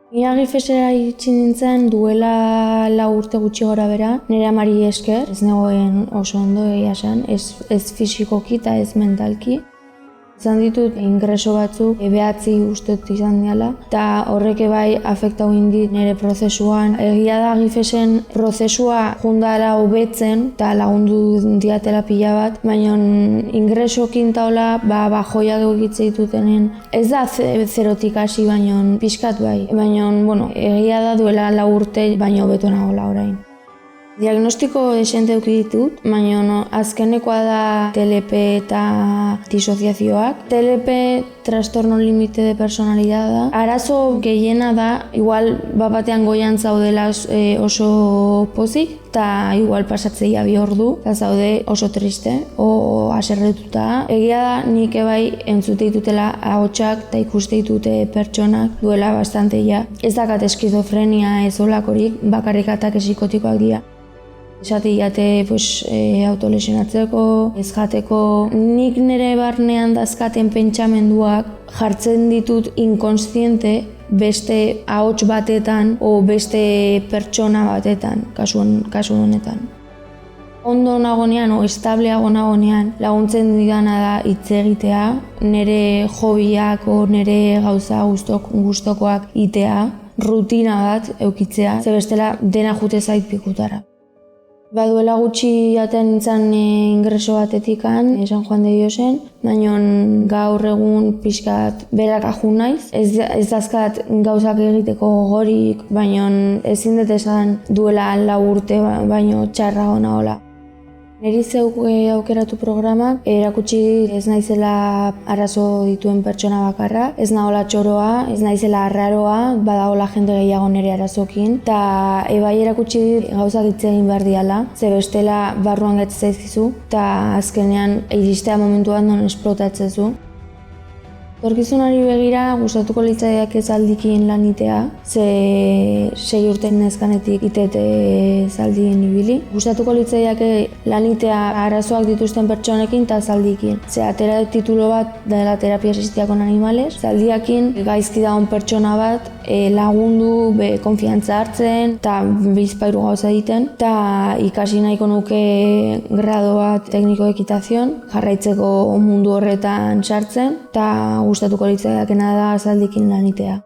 Ni Agifesera itxi nintzen duela 4 urte gutxi gora bera, nire amari esker, ez negoen oso ondo egia esan, ez fisikoki eta ez mentalki. Izan ditut ingreso batzuk, 9 uste dut izan diala, eta horrek bai afektau indit nire prozesuan. Egia da Agifesen prozesua jundala hobetzen eta lagundu diatela pila bat, baina ingresokin taola bajoiak egitze ditutenen. Ez da zerotik hasi, baina pixkat bai. Baina, egia da duela 4 urte baino hobeto nagoela orain. Diagnostiko desente eduki ditut, baina azkenekoa da TLP eta disoziazioak. TLP, trastorno limite de personalidad da. Arazo gehiena da, igual batean goian zaudela oso pozik, eta igual pasatzeia 2 ordu, eta zaude oso triste, o haserretuta. Egia da, nik bai entzute ditutela ahotsak eta ikuste ditute pertsonak duela bastanteia. Ez dakat eskizofrenia ez olakorik, bakarrik atake psikotikoak dira. Esate jate autolesionatzeko, ez jateko. Nik nire barnean dazkaten pentsamenduak jartzen ditut inkonstiente beste ahots batetan o beste pertsona batetan, kasu honetan. Ondo nagonean o estableago nagonean laguntzen didana da hitz egitea, nire hobiak o nire gauza gustokoak itea, rutina bat eukitzea, ze bestela dena jute zait pikutara. Duela gutxi jaten nintzen ingreso batetikan, San Juan de Diosen, baina gaur egun pixkat berak ajun naiz. Ez dazkat gauzak egiteko gogorik, baina ezin dut esan duela 4 urte baino txarrago nagoela. Neri zeuk aukeratu programak erakutsi ez naizela arazo dituen pertsona bakarra, ez nagoela txoroa, ez naizela arraroa, badagoela jende gehiago nire arazokin, eta bai erakutsi gauzak hitz egin behar diala, ze bestela barruan gaitz zaizkizu, eta azkenean iristea momentuan non esplotatzezu. Etorkizunari begira gustatuko litzaidak zaldikin lanitea, ze 6 urte neskanetik itete zaldien ibili. Gustatuko litzaidak lanitea arazoak dituzten pertsonekin eta zaldikin. Ze atera titulo bat dela terapia asistida con animales, zaldiakin gaizki dagoen pertsona bat lagundu, konfiantza hartzen eta bizpahiru gauza egiten, eta ikasi nahiko nuke grado bat tekniko ekitazion, jarraitzeko mundu horretan sartzen, eta gustatuko litzaidakena da zaldikin lanitea.